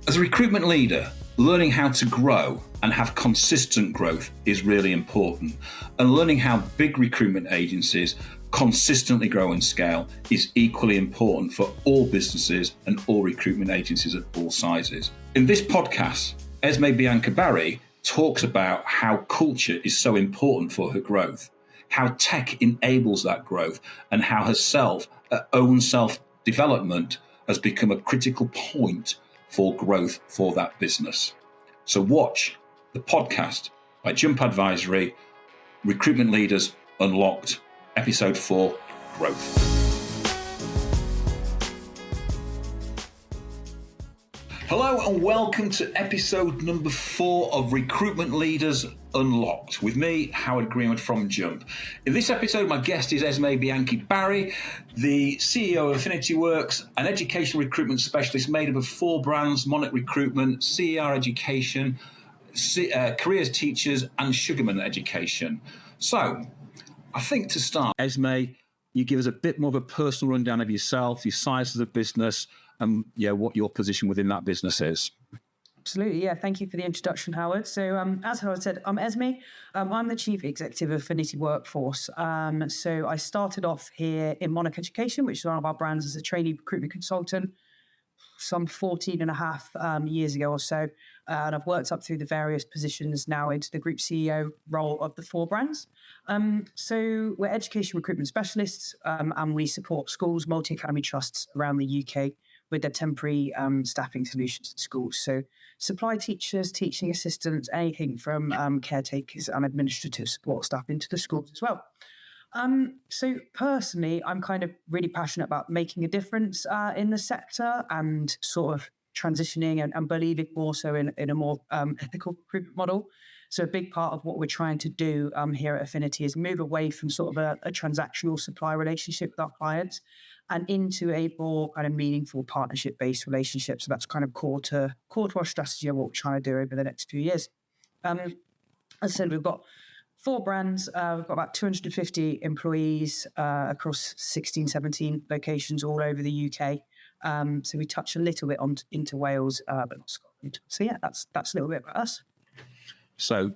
As a recruitment leader, learning how to grow and have consistent growth is really important. And learning how big recruitment agencies consistently grow and scale is equally important for all businesses and all recruitment agencies at all sizes. In this podcast, Esme Bianca-Barry talks about how culture is so important for her growth, how tech enables that growth, and how her own self-development has become a critical point for growth for that business. So watch the podcast by Jump Advisory, Recruitment Leaders Unlocked, Episode 4, Growth. Hello and welcome to episode number 4 of Recruitment Leaders Unlocked with me, Howard Greenwood from Jump. In this episode, my guest is Esme Bianca-Barry, the CEO of Affinity Workforce, an education recruitment specialist made up of 4 brands: Monarch Recruitment, CER Education, Careers Teachers, and Sugarman Education. So, I think to start, Esme, you give us a bit more of a personal rundown of yourself, your size of the business, and what your position within that business is. Absolutely, yeah. Thank you for the introduction, Howard. So as Howard said, I'm Esme. I'm the Chief Executive of Affinity Workforce. So I started off here in Monarch Education, which is one of our brands, as a trainee recruitment consultant some 14 and a half years ago or so. And I've worked up through the various positions now into the group CEO role of the 4 brands. So we're education recruitment specialists, and we support schools, multi-academy trusts around the UK with their temporary staffing solutions to schools. So supply teachers, teaching assistants, anything from caretakers and administrative support staff into the schools as well. So personally, I'm kind of really passionate about making a difference in the sector and sort of transitioning and believing more so in a more ethical recruitment model. So a big part of what we're trying to do here at Affinity is move away from sort of a transactional supply relationship with our clients and into a more kind of meaningful partnership-based relationship. So that's kind of core to our strategy and what we're trying to do over the next few years. As I said, we've got 4 brands. We've got about 250 employees across 16, 17 locations all over the UK. So we touch a little bit into Wales, but not Scotland. So yeah, that's a little bit about us. So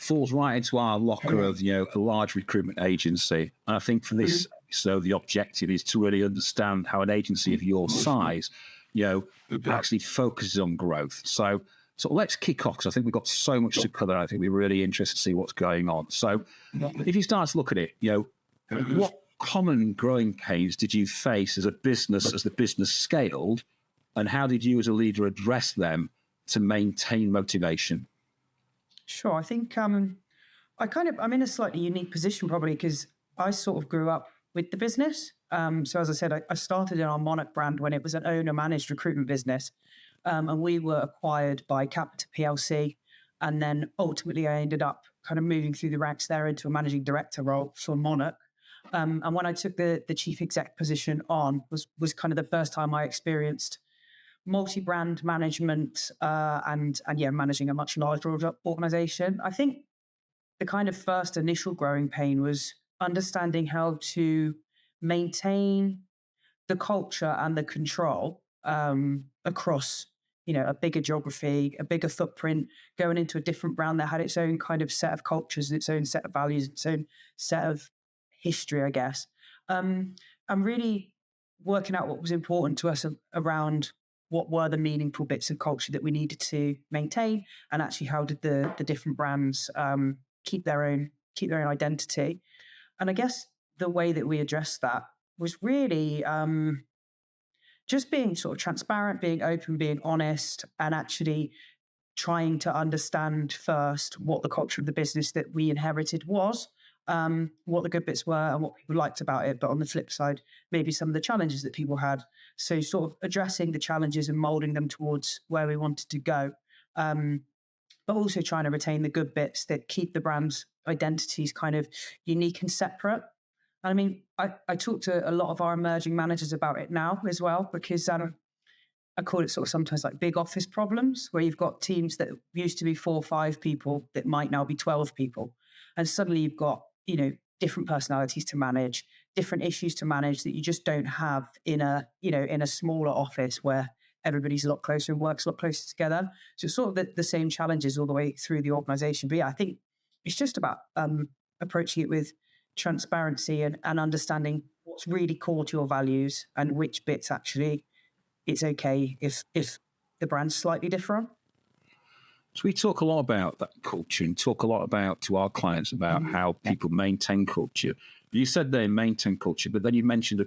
falls right into our locker of a large recruitment agency. And I think for this, so the objective is to really understand how an agency of your size, actually focuses on growth. So let's kick off, because I think we've got so much to cover. I think we're really interested to see what's going on. So if you start to look at it, what common growing pains did you face as a business, as the business scaled, and how did you as a leader address them to maintain motivation? Sure. I think I'm in a slightly unique position probably because I sort of grew up with the business. So as I said, I started in our Monarch brand when it was an owner-managed recruitment business. And we were acquired by Capita PLC. And then ultimately I ended up kind of moving through the ranks there into a managing director role for Monarch. And when I took the chief exec position on was kind of the first time I experienced multi-brand management and managing a much larger organization. I think the kind of first initial growing pain was understanding how to maintain the culture and the control across a bigger geography, a bigger footprint, going into a different brand that had its own kind of set of cultures, its own set of values, its own set of history, I guess. And really working out what was important to us around what were the meaningful bits of culture that we needed to maintain, and actually how did the different brands keep their own identity. And I guess the way that we addressed that was really just being sort of transparent, being open, being honest, and actually trying to understand first what the culture of the business that we inherited was, what the good bits were and what people liked about it. But on the flip side, maybe some of the challenges that people had. So sort of addressing the challenges and molding them towards where we wanted to go. But also trying to retain the good bits that keep the brand's identities kind of unique and separate. I mean, I talk to a lot of our emerging managers about it now as well, because I call it sort of sometimes like big office problems, where you've got teams that used to be 4 or 5 people that might now be 12 people. And suddenly you've got, different personalities to manage, different issues to manage that you just don't have in a smaller office where everybody's a lot closer and works a lot closer together. So it's sort of the same challenges all the way through the organization. But yeah, I think it's just about approaching it with transparency and understanding what's really core to your values and which bits actually it's okay if the brand's slightly different. So we talk a lot about that culture and talk a lot about to our clients about how people maintain culture. You said they maintain culture, but then you mentioned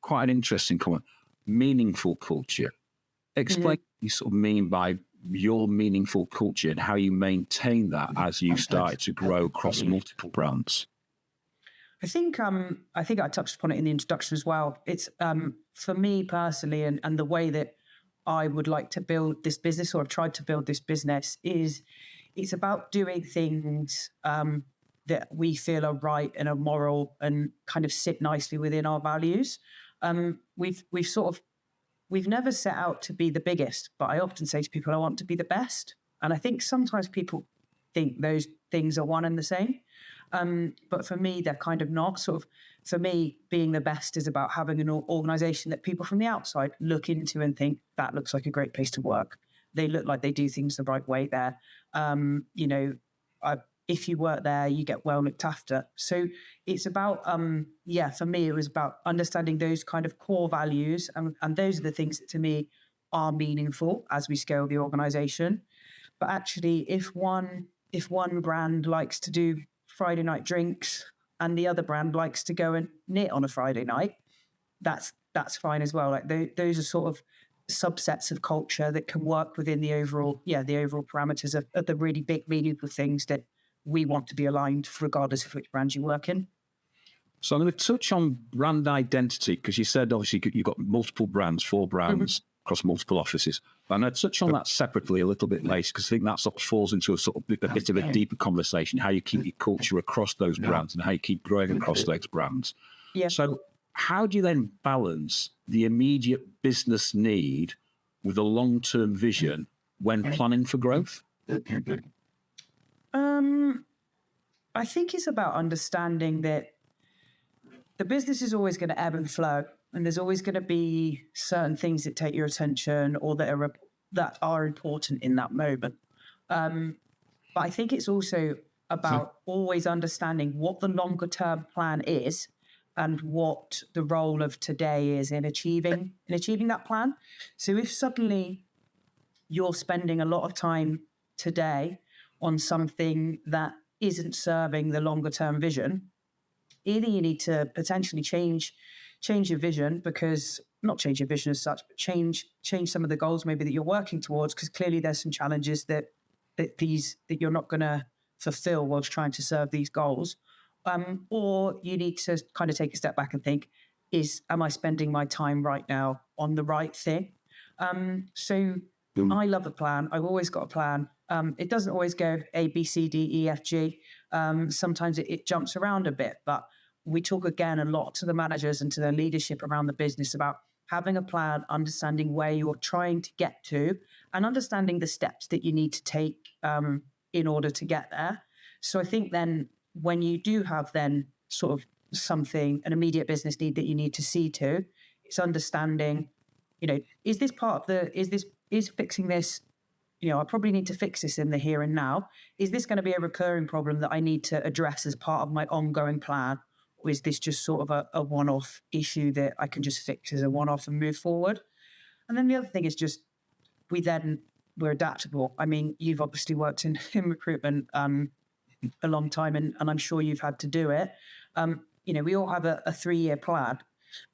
quite an interesting comment, meaningful culture. Explain what you sort of mean by your meaningful culture and how you maintain that as you start to grow across multiple brands. I think I touched upon it in the introduction as well. It's for me personally, and the way that I would like to build this business, or I've tried to build this business, is it's about doing things that we feel are right and are moral and kind of sit nicely within our values. We've never set out to be the biggest, but I often say to people, I want to be the best. And I think sometimes people think those things are one and the same. But for me, they're kind of not. Sort of, for me, being the best is about having an organization that people from the outside look into and think, that looks like a great place to work. They look like they do things the right way there. If you work there, you get well looked after. So it's about, for me, it was about understanding those kind of core values. And those are the things that to me are meaningful as we scale the organization. But actually, if one brand likes to do Friday night drinks and the other brand likes to go and knit on a Friday night, that's fine as well. Like those are sort of subsets of culture that can work within the overall parameters of the really big, meaningful things that we want to be aligned regardless of which brand you work in. So I'm going to touch on brand identity, because you said obviously you've got multiple brands, 4 brands across multiple offices. And I'd touch on that separately a little bit later, because I think that sort of falls into a sort of a bit of a deeper conversation, how you keep your culture across those brands and how you keep growing across those brands. Yeah. So how do you then balance the immediate business need with a long-term vision when planning for growth? I think it's about understanding that the business is always going to ebb and flow, and there's always going to be certain things that take your attention or that are important in that moment. But I think it's also about always understanding what the longer term plan is and what the role of today is in achieving that plan. So if suddenly you're spending a lot of time today on something that isn't serving the longer term vision, either you need to potentially change your vision, because not change your vision as such, but change some of the goals maybe that you're working towards, because clearly there's some challenges that you're not going to fulfill whilst trying to serve these goals. Or you need to kind of take a step back and think, am I spending my time right now on the right thing? I love a plan. I've always got a plan. It doesn't always go A, B, C, D, E, F, G. Sometimes it jumps around a bit, but we talk again a lot to the managers and to their leadership around the business about having a plan, understanding where you're trying to get to, and understanding the steps that you need to take in order to get there. So I think then when you do have then sort of an immediate business need that you need to see to, it's understanding, is this part of is fixing this, I probably need to fix this in the here and now. Is this going to be a recurring problem that I need to address as part of my ongoing plan? Or is this just sort of a one-off issue that I can just fix as a one-off and move forward? And then the other thing is just we're adaptable. I mean, you've obviously worked in recruitment a long time, and I'm sure you've had to do it. We all have a 3-year plan,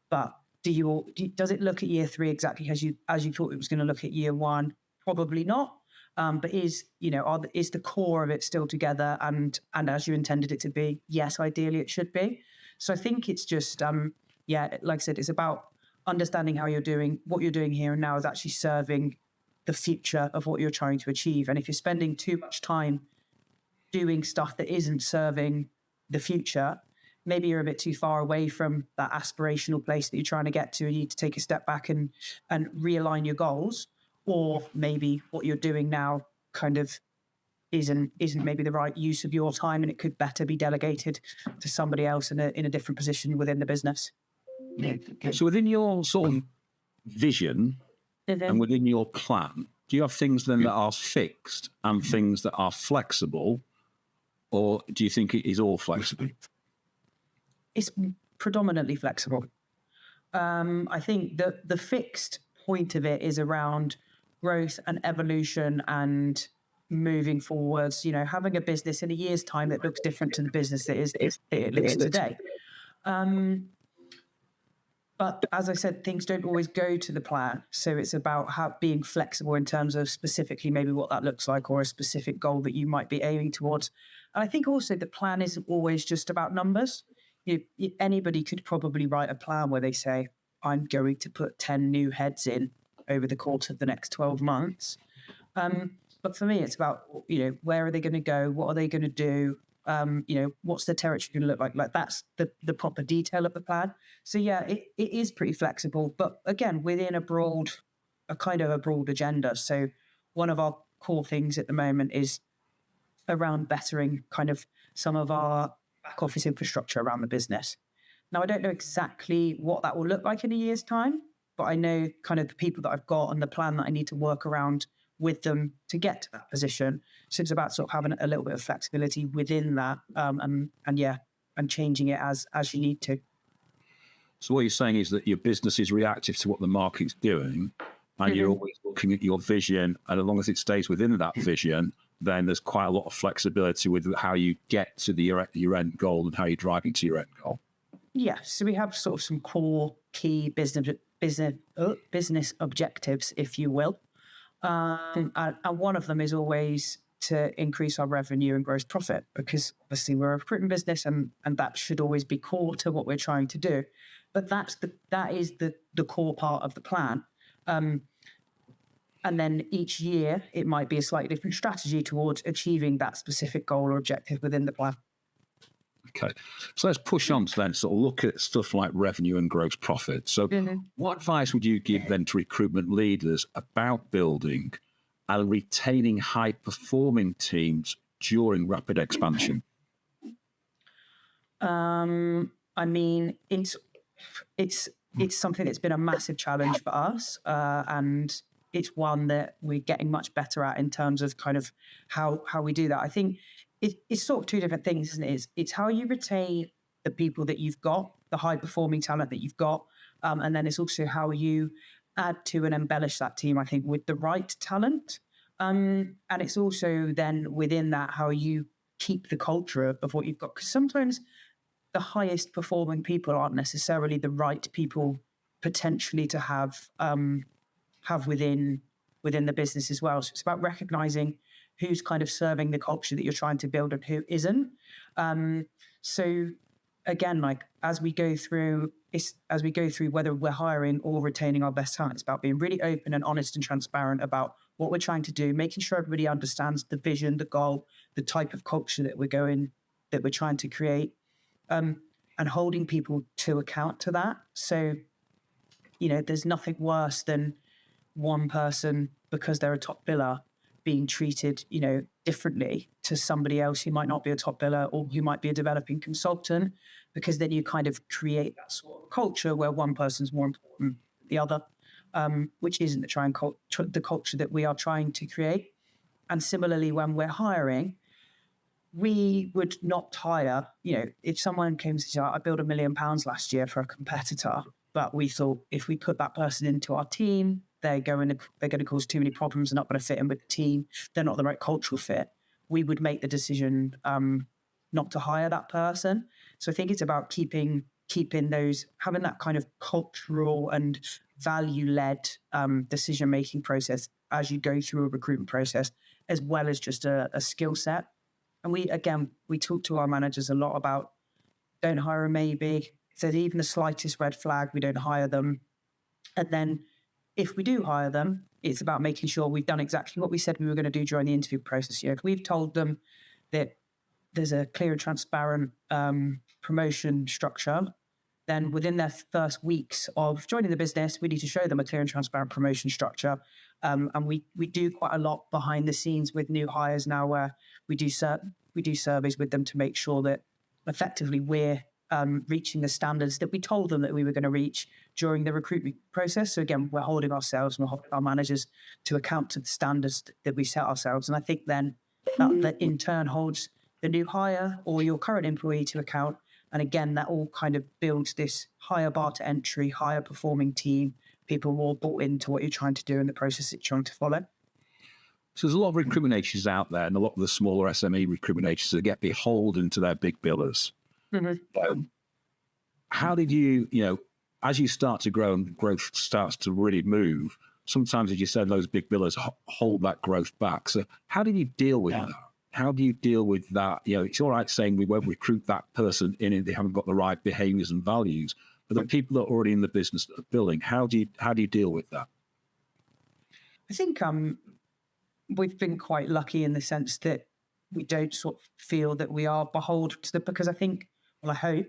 but does it look at year 3 exactly as you thought it was going to look at year 1? Probably not. But is the core of it still together and as you intended it to be? Yes, ideally it should be. So I think it's just like I said, it's about understanding how you're doing, what you're doing here and now is actually serving the future of what you're trying to achieve. And if you're spending too much time doing stuff that isn't serving the future, maybe you're a bit too far away from that aspirational place that you're trying to get to, and you need to take a step back and realign your goals. Or maybe what you're doing now kind of isn't maybe the right use of your time, and it could better be delegated to somebody else in a different position within the business. So within your sort of vision, And within your plan, do you have things then that are fixed and things that are flexible, or do you think it is all flexible? It's predominantly flexible. I think that the fixed point of it is around growth and evolution and moving forwards. You know, having a business in a year's time that looks different to the business that it looks today. But as I said, things don't always go to the plan. So it's about being flexible in terms of specifically maybe what that looks like or a specific goal that you might be aiming towards. And I think also the plan isn't always just about numbers. Anybody could probably write a plan where they say, I'm going to put 10 new heads in over the course of the next 12 months. But for me, it's about, where are they going to go? What are they going to do? What's the territory going to look like? Like that's the proper detail of the plan. So yeah, it is pretty flexible, but again, within a broad agenda. So one of our core things at the moment is around bettering kind of some of our back office infrastructure around the business. Now, I don't know exactly what that will look like in a year's time, but I know kind of the people that I've got and the plan that I need to work around with them to get to that position. So it's about sort of having a little bit of flexibility within that, and changing it as you need to. So what you're saying is that your business is reactive to what the market's doing, and you're always looking at your vision, and as long as it stays within that vision, then there's quite a lot of flexibility with how you get to your end goal and how you're driving to your end goal. Yeah, so we have sort of some core key business objectives, if you will. And one of them is always to increase our revenue and gross profit, because obviously we're a recruitment business and that should always be core to what we're trying to do. But that is the core part of the plan. And then each year it might be a slightly different strategy towards achieving that specific goal or objective within the plan. Okay, so let's push on to then sort of look at stuff like revenue and gross profit. So what advice would you give then to recruitment leaders about building and retaining high-performing teams during rapid expansion? I mean, it's something that's been a massive challenge for us, and it's one that we're getting much better at in terms of kind of how we do that. I think it's sort of two different things, isn't it? It's how you retain the people that you've got, the high-performing talent that you've got, and then it's also how you add to and embellish that team, I think, with the right talent. And it's also then within that how you keep the culture of what you've got. Because sometimes the highest performing people aren't necessarily the right people potentially to have within the business as well. So it's about recognizing who's kind of serving the culture that you're trying to build and who isn't. So again, like as we go through whether we're hiring or retaining our best talent, it's about being really open and honest and transparent about what we're trying to do, making sure everybody understands the vision, the goal, the type of culture that we're trying to create, and holding people to account to that. So, there's nothing worse than one person, because they're a top biller, being treated, differently to somebody else who might not be a top biller or who might be a developing consultant, because then you kind of create that sort of culture where one person's more important than the other, which isn't the culture that we are trying to create. And similarly, when we're hiring, we would not hire, if someone came to say, I built £1 million last year for a competitor, but we thought if we put that person into our team, they're going to cause too many problems, they're not going to fit in with the team, they're not the right cultural fit, we would make the decision not to hire that person. So I think it's about keeping having that kind of cultural and value-led decision-making process as you go through a recruitment process, as well as just a skill set. And we talk to our managers a lot about don't hire a maybe. If there's even the slightest red flag, we don't hire them. And then if we do hire them, it's about making sure we've done exactly what we said we were going to do during the interview process. If we've told them that there's a clear and transparent promotion structure, then within their first weeks of joining the business, we need to show them a clear and transparent promotion structure. And we do quite a lot behind the scenes with new hires now, where we do surveys with them to make sure that effectively we're reaching the standards that we told them that we were going to reach during the recruitment process. So again, we're holding ourselves and we're holding our managers to account to the standards that we set ourselves. And I think then that in turn holds the new hire or your current employee to account. And again, that all kind of builds this higher bar to entry, higher performing team, people more bought into what you're trying to do in the process that you're trying to follow. So there's a lot of recruitment agencies out there, and a lot of the smaller SME recruitment agencies that get beholden to their big billers. How did you, as you start to grow and growth starts to really move, sometimes, as you said, those big billers hold that growth back. So how did you deal with that? How do you deal with that? It's all right saying we won't recruit that person in if they haven't got the right behaviours and values, but the people that are already in the business of billing, how do you deal with that? I think we've been quite lucky in the sense that we don't sort of feel that we are beholden to them, because I think, well, I hope,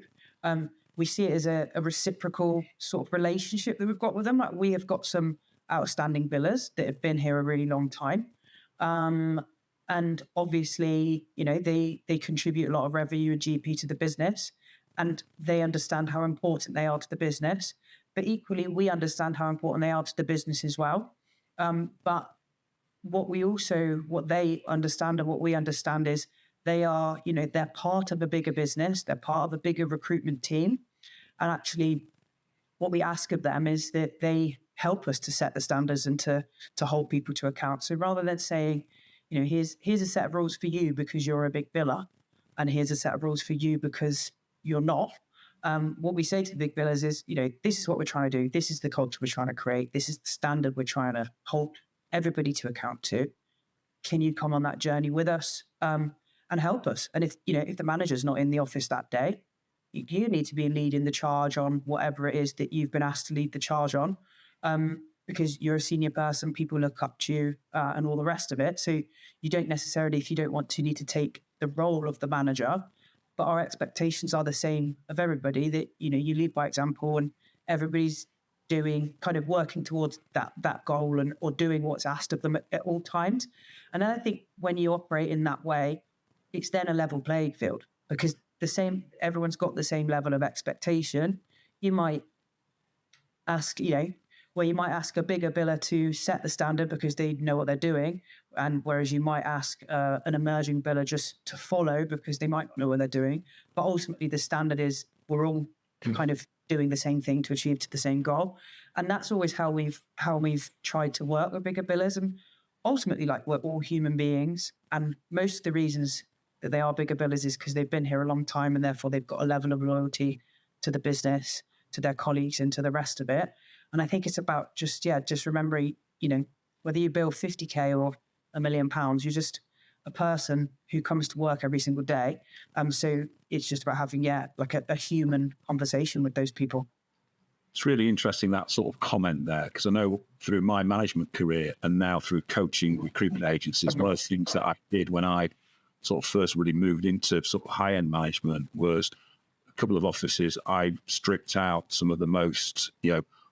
we see it as a reciprocal sort of relationship that we've got with them. Like, we have got some outstanding billers that have been here a really long time. And obviously, they contribute a lot of revenue and GP to the business, and they understand how important they are to the business. But equally, we understand how important they are to the business as well. But what they understand and what we understand is they are, they're part of a bigger business. They're part of a bigger recruitment team. And actually, what we ask of them is that they help us to set the standards and to hold people to account. So rather than saying, here's a set of rules for you because you're a big biller, and here's a set of rules for you because you're not. What we say to the big billers is, this is what we're trying to do. This is the culture we're trying to create. This is the standard we're trying to hold everybody to account to. Can you come on that journey with us and help us? And if the manager's not in the office that day, you need to be leading the charge on whatever it is that you've been asked to lead the charge on, because you're a senior person, people look up to you and all the rest of it. So you don't necessarily, if you don't want to, need to take the role of the manager, but our expectations are the same of everybody, that, you lead by example and everybody's doing, kind of working towards that goal or doing what's asked of them at all times. And then I think when you operate in that way, it's then a level playing field, because everyone's got the same level of expectation. You might ask, where you might ask a bigger biller to set the standard because they know what they're doing, and whereas you might ask an emerging biller just to follow because they might know what they're doing. But ultimately, the standard is we're all kind of doing the same thing to achieve to the same goal, and that's always how we've tried to work with bigger billers. And ultimately, we're all human beings, and most of the reasons that they are bigger billers is because they've been here a long time, and therefore they've got a level of loyalty to the business, to their colleagues, and to the rest of it. And I think it's about just remembering, whether you bill 50K or £1 million, you're just a person who comes to work every single day. So it's just about having, a human conversation with those people. It's really interesting, that sort of comment there, because I know through my management career and now through coaching recruitment agencies, one of the things that I did when I sort of first really moved into sort of high-end management was a couple of offices. I stripped out some of the most,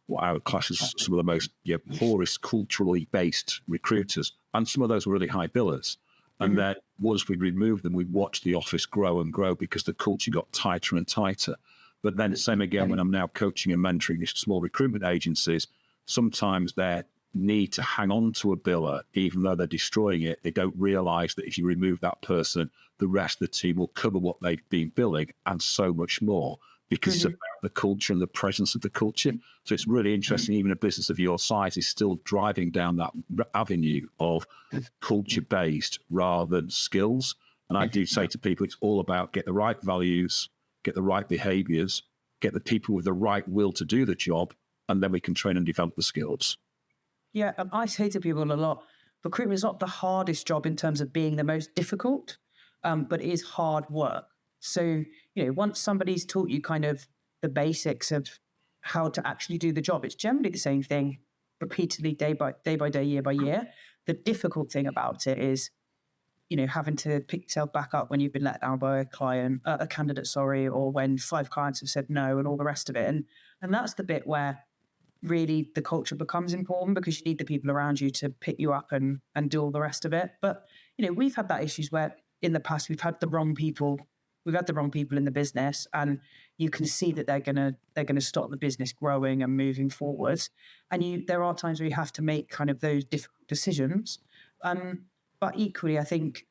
what I would class as some of the most poorest culturally based recruiters, and some of those were really high billers. And then once we removed them, we watched the office grow and grow because the culture got tighter and tighter. But then same again, when I'm now coaching and mentoring these small recruitment agencies, sometimes their need to hang on to a biller, even though they're destroying it, they don't realise that if you remove that person, the rest of the team will cover what they've been billing and so much more, because it's about the culture and the presence of the culture. So it's really interesting, even a business of your size is still driving down that avenue of culture-based rather than skills. And I do say to people, it's all about get the right values, get the right behaviours, get the people with the right will to do the job, and then we can train and develop the skills. Yeah, I say to people a lot, recruitment is not the hardest job in terms of being the most difficult, but it is hard work. So, once somebody's taught you kind of the basics of how to actually do the job, it's generally the same thing repeatedly, day by day, year by year. The difficult thing about it is, having to pick yourself back up when you've been let down by a candidate, or when 5 clients have said no and all the rest of it. And that's the bit where really the culture becomes important, because you need the people around you to pick you up and do all the rest of it. But, we've had that issues where in the past we've had the wrong people in the business, and, you can see that they're gonna stop the business growing and moving forwards. And there are times where you have to make kind of those difficult decisions. But equally, I think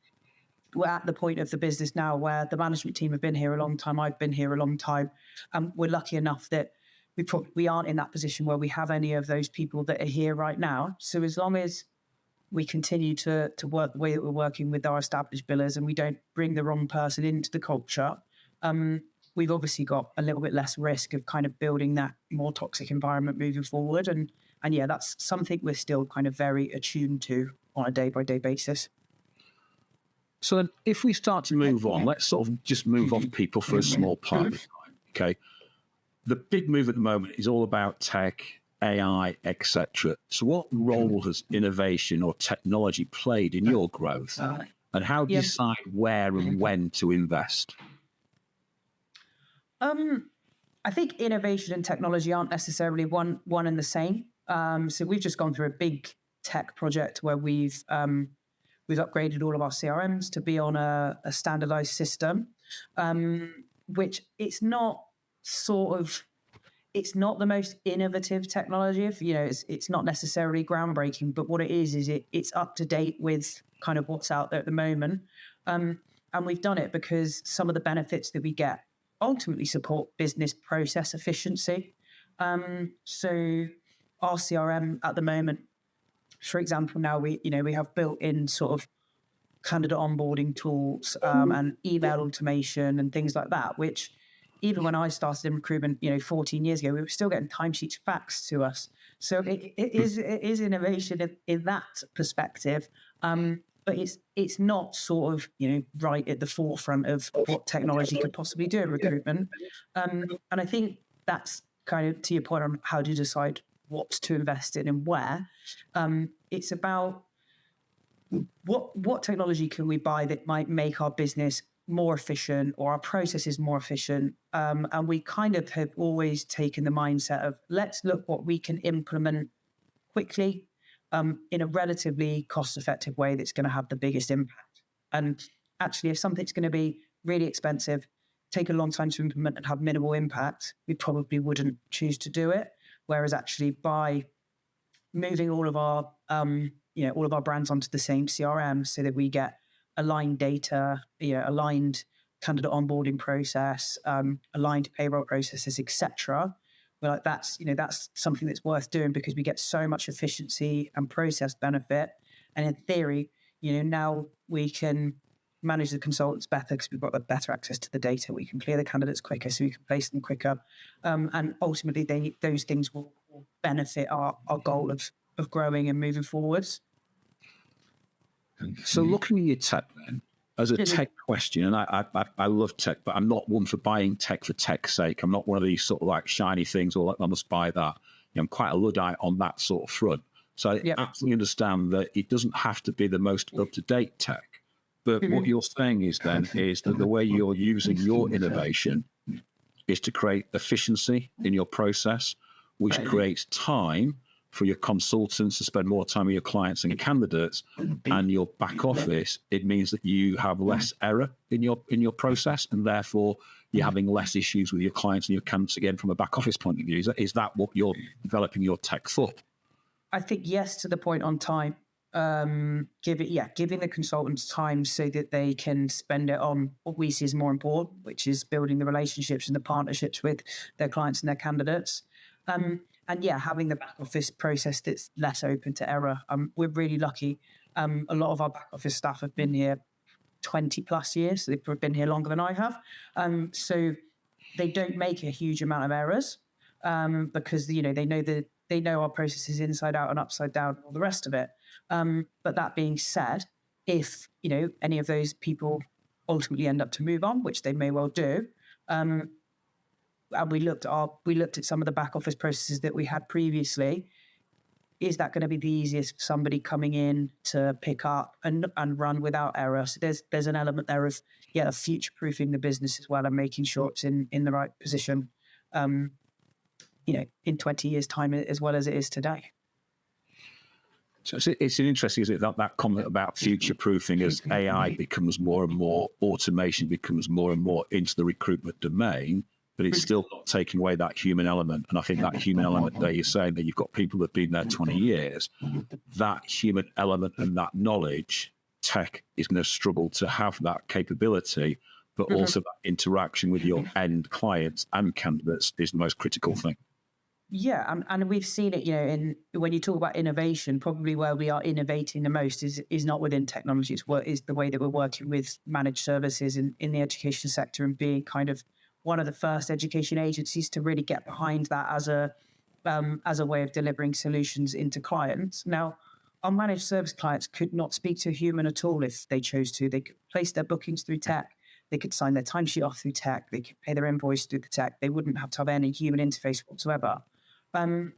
we're at the point of the business now where the management team have been here a long time. I've been here a long time. We're lucky enough that we aren't in that position where we have any of those people that are here right now. So as long as we continue to work the way that we're working with our established billers and we don't bring the wrong person into the culture, we've obviously got a little bit less risk of kind of building that more toxic environment moving forward. And yeah, that's something we're still kind of very attuned to on a day-by-day basis. So then if we start to move on, let's sort of just move off people for a small part of the time, okay? The big move at the moment is all about tech, AI, etc. So what role has innovation or technology played in your growth? And how do you decide where and when to invest? I think innovation and technology aren't necessarily one and the same. So we've just gone through a big tech project where we've upgraded all of our CRMs to be on a standardized system, which it's not the most innovative technology. It's not necessarily groundbreaking, but what it is it's up to date with kind of what's out there at the moment. And we've done it because some of the benefits that we get ultimately support business process efficiency. So our CRM at the moment, for example, now we have built-in sort of candidate onboarding tools and email automation and things like that, which even when I started in recruitment, 14 years ago, we were still getting timesheets faxed to us. So it is innovation in that perspective. But it's not sort of, right at the forefront of what technology could possibly do in recruitment. And I think that's kind of to your point on how do you decide what to invest in and where. It's about what technology can we buy that might make our business more efficient or our processes more efficient. And we kind of have always taken the mindset of let's look what we can implement quickly in a relatively cost-effective way that's going to have the biggest impact. And actually, if something's going to be really expensive, take a long time to implement and have minimal impact, we probably wouldn't choose to do it. Whereas actually by moving all of our brands onto the same CRM so that we get aligned data, aligned candidate onboarding process, aligned payroll processes, etc. We're like, that's something that's worth doing because we get so much efficiency and process benefit. And in theory, now we can manage the consultants better because we've got better access to the data. We can clear the candidates quicker so we can place them quicker. And ultimately, those things will benefit our goal of growing and moving forwards. So looking at your tech then, as a tech question, and I love tech, but I'm not one for buying tech for tech's sake. I'm not one of these sort of like shiny things or like, I must buy that. I'm quite a Luddite on that sort of front. So I absolutely understand that it doesn't have to be the most up-to-date tech. But what you're saying is then is that the way you're using your innovation is to create efficiency in your process, which creates time for your consultants to spend more time with your clients and candidates, and your back office. It means that you have less error in your process, and therefore you're having less issues with your clients and your candidates again from a back office point of view. Is that what you're developing your tech for? I think yes to the point on time. Giving the consultants time so that they can spend it on what we see as more important, which is building the relationships and the partnerships with their clients and their candidates. And having the back office process that's less open to error. We're really lucky. A lot of our back office staff have been here 20 plus years. So they've been here longer than I have. So they don't make a huge amount of errors because they know our processes inside out and upside down and all the rest of it. But that being said, if any of those people ultimately end up to move on, which they may well do, and we looked at some of the back office processes that we had previously. Is that going to be the easiest for somebody coming in to pick up and run without error? So there's an element there of future proofing the business as well and making sure it's in the right position, in 20 years' time as well as it is today. So it's an interesting, isn't it, that comment about future proofing as AI becomes more and more, automation becomes more and more into the recruitment domain. but it's still not taking away that human element. And I think that human element that you're saying that you've got people that have been there 20 years, that human element and that knowledge, tech is going to struggle to have that capability, but also that interaction with your end clients and candidates is the most critical thing. Yeah, and we've seen it, in when you talk about innovation, probably where we are innovating the most is not within technology. It's the way that we're working with managed services in the education sector and being kind of one of the first education agencies to really get behind that as a way of delivering solutions into clients. Now, our managed service clients could not speak to a human at all if they chose to. They could place their bookings through tech. They could sign their timesheet off through tech. They could pay their invoice through the tech. They wouldn't have to have any human interface whatsoever. And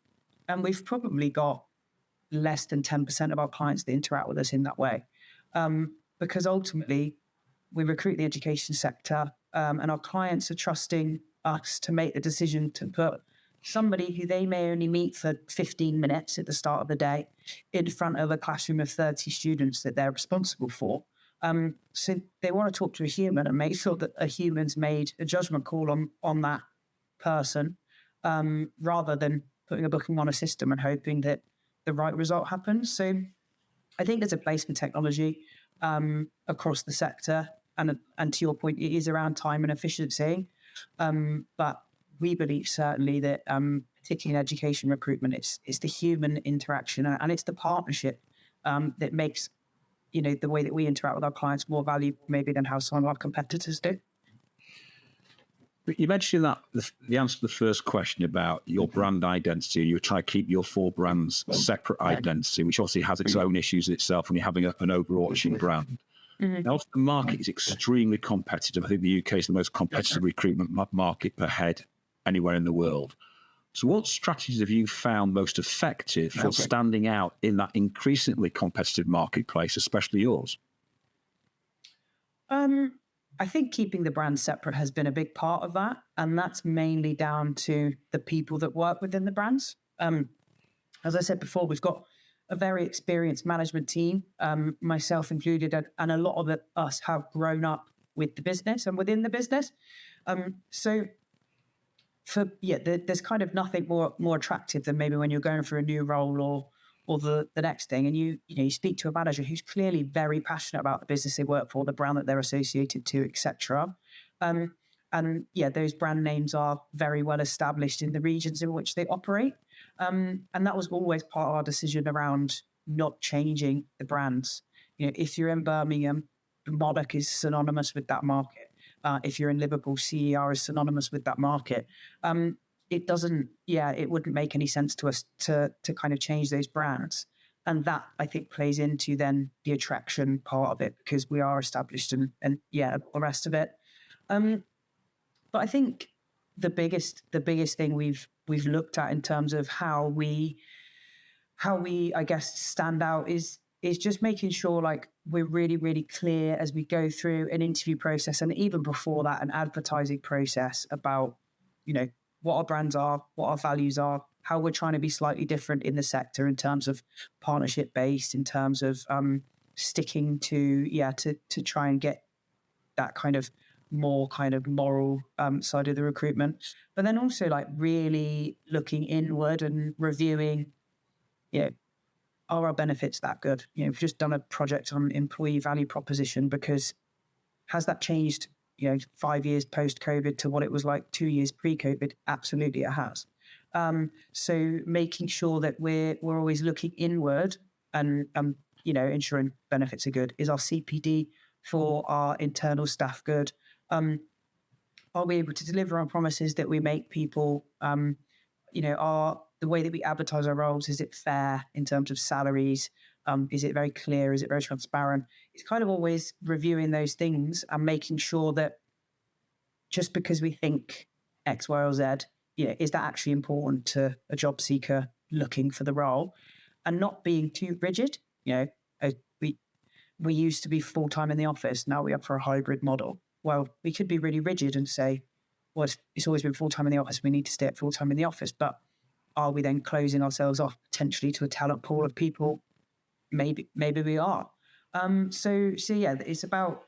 we've probably got less than 10% of our clients that interact with us in that way. Because ultimately, we recruit the education sector and our clients are trusting us to make the decision to put somebody who they may only meet for 15 minutes at the start of the day in front of a classroom of 30 students that they're responsible for. So they want to talk to a human and make sure that a human's made a judgment call on that person, rather than putting a booking on a system and hoping that the right result happens. So I think there's a place for technology across the sector. And to your point, it is around time and efficiency. But we believe certainly that, particularly in education recruitment, it's the human interaction and it's the partnership that makes, the way that we interact with our clients more valuable maybe than how some of our competitors do. You mentioned that the answer to the first question about your brand identity, you try to keep your four brands separate identity, which obviously has its own issues itself when you're having an overarching brand. Now, the market is extremely competitive. I think the UK is the most competitive recruitment market per head anywhere in the world. So what strategies have you found most effective for standing out in that increasingly competitive marketplace, especially yours? I think keeping the brand separate has been a big part of that. And that's mainly down to the people that work within the brands. As I said before, we've got a very experienced management team, myself included, and a lot of us have grown up with the business and within the business. There's kind of nothing more attractive than maybe when you're going for a new role or the next thing, and you speak to a manager who's clearly very passionate about the business they work for, the brand that they're associated to, etc. Those brand names are very well established in the regions in which they operate. And that was always part of our decision around not changing the brands. If you're in Birmingham, Monarch is synonymous with that market. If you're in Liverpool, CER is synonymous with that market. It wouldn't make any sense to us to kind of change those brands. And that, I think, plays into then the attraction part of it because we are established and the rest of it. But I think the biggest thing we've looked at in terms of how we I guess stand out is just making sure like we're really, really clear as we go through an interview process and even before that, an advertising process about, what our brands are, what our values are, how we're trying to be slightly different in the sector in terms of partnership based, in terms of sticking to try and get that kind of more kind of moral side of the recruitment. But then also like really looking inward and reviewing, are our benefits that good? We've just done a project on employee value proposition because has that changed, 5 years post-COVID to what it was like 2 years pre-COVID? Absolutely, it has. So making sure that we're always looking inward and ensuring benefits are good. Is our CPD for our internal staff good? Are we able to deliver on promises that we make people? Are the way that we advertise our roles, is it fair in terms of salaries? Is it very clear? Is it very transparent? It's kind of always reviewing those things and making sure that just because we think X, Y, or Z, is that actually important to a job seeker looking for the role and not being too rigid? We used to be full-time in the office. Now we offer a hybrid model. Well, we could be really rigid and say, well, it's always been full-time in the office. We need to stay at full-time in the office. But are we then closing ourselves off potentially to a talent pool of people? Maybe we are. It's about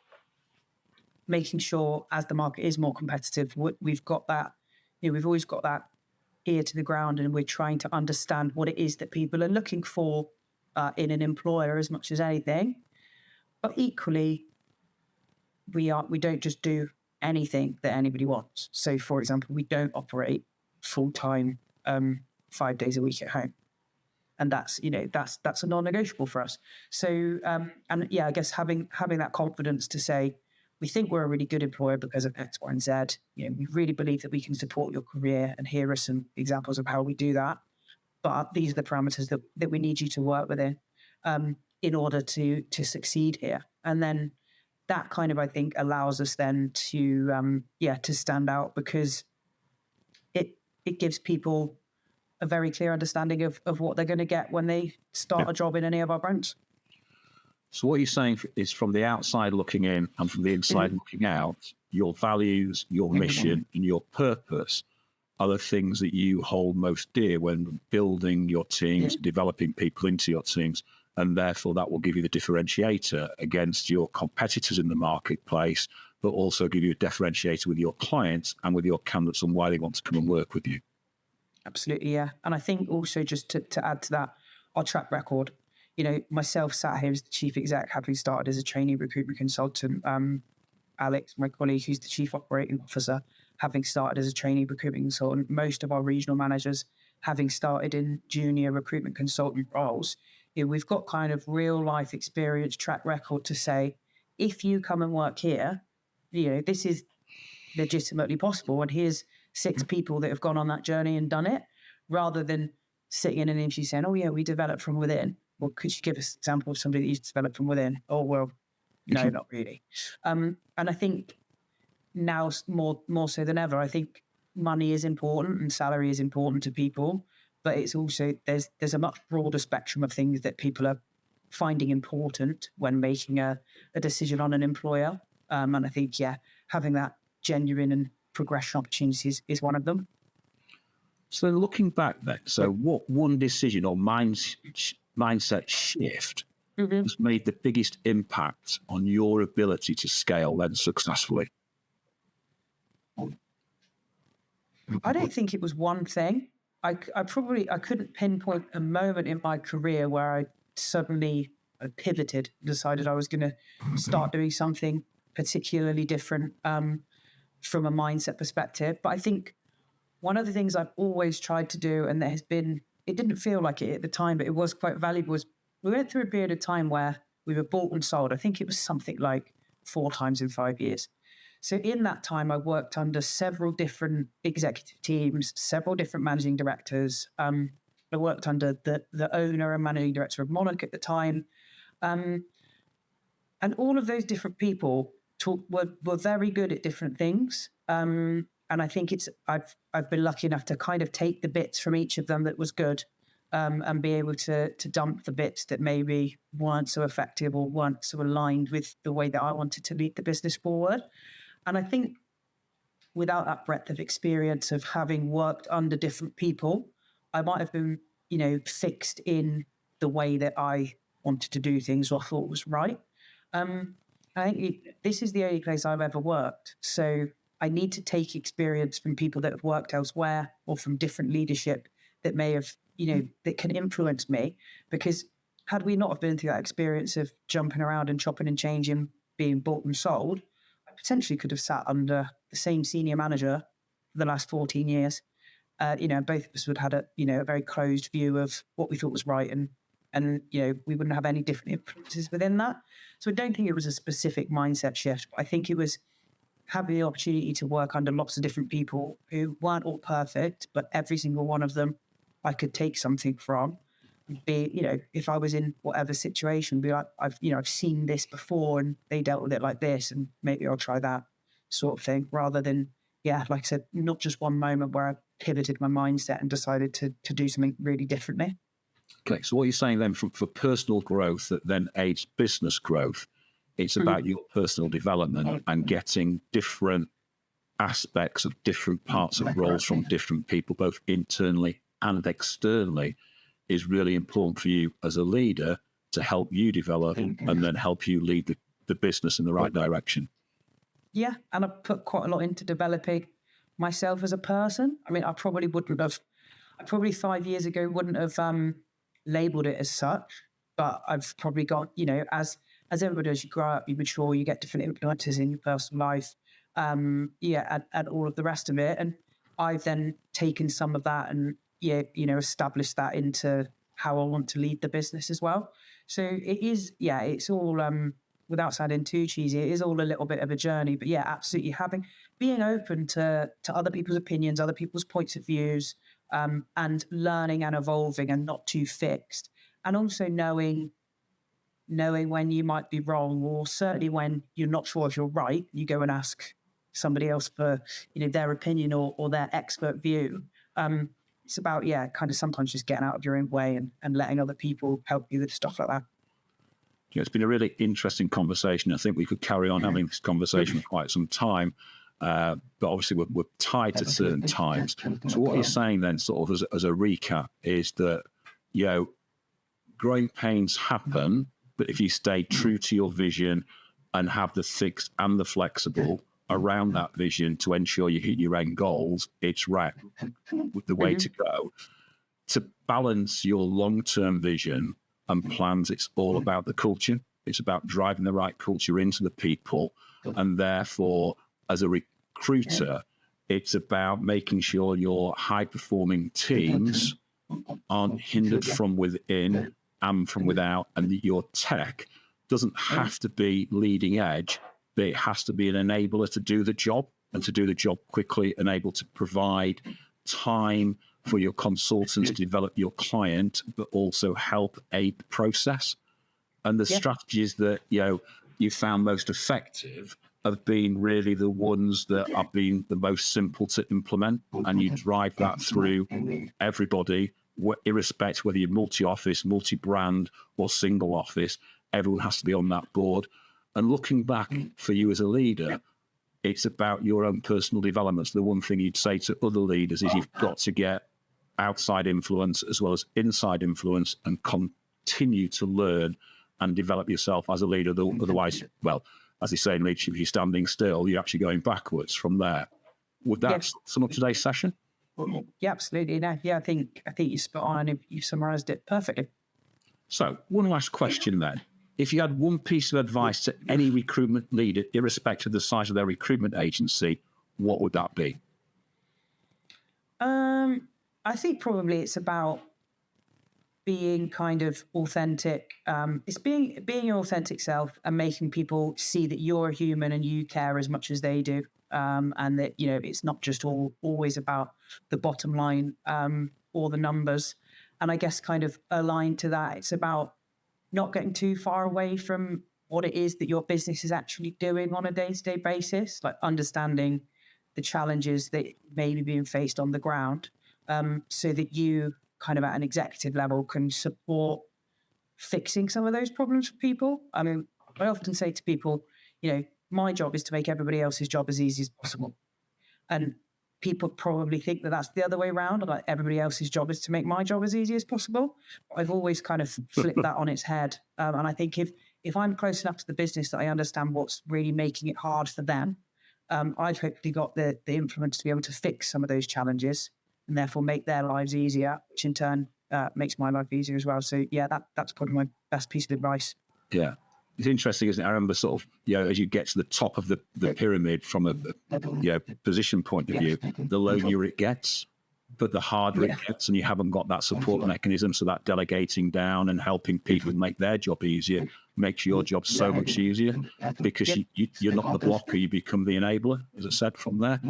making sure as the market is more competitive, we've got that we've always got that ear to the ground, and we're trying to understand what it is that people are looking for in an employer as much as anything. But equally, we don't just do anything that anybody wants. So, for example, we don't operate full-time 5 days a week at home. And that's a non-negotiable for us. So, and yeah, I guess having that confidence to say, we think we're a really good employer because of X, Y, and Z. We really believe that we can support your career, and here are some examples of how we do that. But these are the parameters that we need you to work within in order to succeed here. And then that kind of, I think, allows us then to stand out, because it gives people a very clear understanding of what they're going to get when they start a job in any of our brands. So what you're saying is, from the outside looking in and from the inside looking out, your values, your mission, and your purpose are the things that you hold most dear when building your teams, developing people into your teams, and therefore that will give you the differentiator against your competitors in the marketplace, but also give you a differentiator with your clients and with your candidates on why they want to come and work with you. Absolutely, yeah. And I think also, just to add to that, our track record. Myself sat here as the chief exec, having started as a trainee recruitment consultant. Alex, my colleague, who's the chief operating officer, having started as a trainee recruitment consultant. Most of our regional managers having started in junior recruitment consultant roles. We've got kind of real life experience, track record to say, if you come and work here, this is legitimately possible. And here's 6 people that have gone on that journey and done it, rather than sitting in an interview saying, oh yeah, we developed from within. Well, could you give us an example of somebody that you've developed from within? Oh, well, no, not really. And I think now more so than ever, I think money is important and salary is important to people, but it's also, there's a much broader spectrum of things that people are finding important when making a decision on an employer. And I think, having that genuine and progression opportunities is one of them. So looking back then, what one decision or mindset shift has made the biggest impact on your ability to scale then successfully? I don't think it was one thing. I couldn't pinpoint a moment in my career where I suddenly pivoted, decided I was going to start doing something particularly different from a mindset perspective. But I think one of the things I've always tried to do, and it didn't feel like it at the time, but it was quite valuable, was we went through a period of time where we were bought and sold. I think it was something like 4 times in 5 years. So in that time, I worked under several different executive teams, several different managing directors. I worked under the owner and managing director of Monarch at the time. And all of those different people were very good at different things. And I think I've been lucky enough to kind of take the bits from each of them that was good, and be able to dump the bits that maybe weren't so effective or weren't so aligned with the way that I wanted to lead the business forward. And I think without that breadth of experience of having worked under different people, I might have been, fixed in the way that I wanted to do things or thought was right. I think this is the only place I've ever worked. So I need to take experience from people that have worked elsewhere or from different leadership that may have, that can influence me. Because had we not have been through that experience of jumping around and chopping and changing, being bought and sold, I potentially could have sat under the same senior manager for the last 14 years. Both of us would have had a very closed view of what we thought was right, and we wouldn't have any different influences within that. So I don't think it was a specific mindset shift. I think it was having the opportunity to work under lots of different people who weren't all perfect, but every single one of them I could take something from. If I was in whatever situation, be like, I've seen this before and they dealt with it like this, and maybe I'll try that sort of thing, rather than, like I said, not just one moment where I pivoted my mindset and decided to do something really differently. Okay, so what you're saying then, for personal growth that then aids business growth, it's about your personal development and getting different aspects of different parts of roles from different people, both internally and externally, is really important for you as a leader to help you develop and then help you lead the business in the right direction. Yeah, and I put quite a lot into developing myself as a person. I mean, I probably 5 years ago wouldn't have labeled it as such, but I've probably got, as everybody does, you grow up, you mature, you get different influences in your personal life, and all of the rest of it. And I've then taken some of that and, established that into how I want to lead the business as well. So it is, it's all, without sounding too cheesy, it is all a little bit of a journey. But yeah, absolutely being open to other people's opinions, other people's points of views, and learning and evolving and not too fixed. And also knowing when you might be wrong, or certainly when you're not sure if you're right, you go and ask somebody else for, their opinion or their expert view. It's about, kind of sometimes just getting out of your own way and letting other people help you with stuff like that. Yeah, it's been a really interesting conversation. I think we could carry on having this conversation for quite some time, but obviously we're tied to certain times. So what you're saying then, sort of as a recap, is that, growing pains happen, but if you stay true to your vision and have the thick and the flexible around that vision to ensure you hit your end goals, it's the way to go. To balance your long-term vision and plans, it's all about the culture. It's about driving the right culture into the people. And therefore, as a recruiter, it's about making sure your high-performing teams aren't hindered from within and from without, and that your tech doesn't have to be leading edge, but it has to be an enabler to do the job, and to do the job quickly, and able to provide time for your consultants to develop your client, but also help aid the process. And the strategies that you found most effective have been really the ones that have been the most simple to implement, and you drive that through everybody, irrespective whether you're multi-office, multi-brand, or single office. Everyone has to be on that board. And looking back for you as a leader, it's about your own personal development. So the one thing you'd say to other leaders is you've got to get outside influence as well as inside influence, and continue to learn and develop yourself as a leader. Otherwise, well, as they say in leadership, if you're standing still, you're actually going backwards from there. Would that sum up today's session? Yeah, absolutely. No, yeah, I think you're spot on, and you summarised it perfectly. So, one last question then. If you had one piece of advice to any recruitment leader, irrespective of the size of their recruitment agency, what would that be? I think probably it's about being kind of authentic. It's being your authentic self and making people see that you're a human and you care as much as they do. And that, it's not just always about the bottom line or the numbers. And I guess kind of aligned to that, it's about not getting too far away from what it is that your business is actually doing on a day-to-day basis, like understanding the challenges that may be being faced on the ground, so that you kind of at an executive level can support fixing some of those problems for people. I mean, I often say to people, my job is to make everybody else's job as easy as possible. And people probably think that that's the other way around. Like everybody else's job is to make my job as easy as possible. I've always kind of flipped that on its head. And I think if I'm close enough to the business that I understand what's really making it hard for them, I've hopefully got the influence to be able to fix some of those challenges and therefore make their lives easier, which in turn makes my life easier as well. So yeah, that's probably my best piece of advice. Yeah. It's interesting, isn't it? I remember sort of, as you get to the top of the pyramid from a position point of view, the lower it gets, but the harder it gets, and you haven't got that support mechanism. So that delegating down and helping people make their job easier makes your job so much easier, because you're not the blocker, you become the enabler, as I said, from there.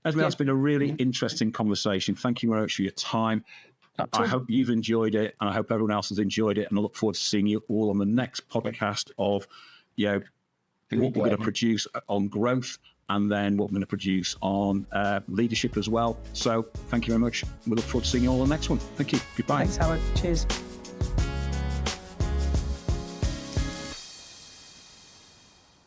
Esme, that's been a really interesting conversation. Thank you very much for your time. I hope you've enjoyed it, and I hope everyone else has enjoyed it. And I look forward to seeing you all on the next podcast of, what we're going to produce on growth, and then what we're going to produce on leadership as well. So thank you very much. We look forward to seeing you all on the next one. Thank you. Goodbye. Thanks, Howard. Cheers.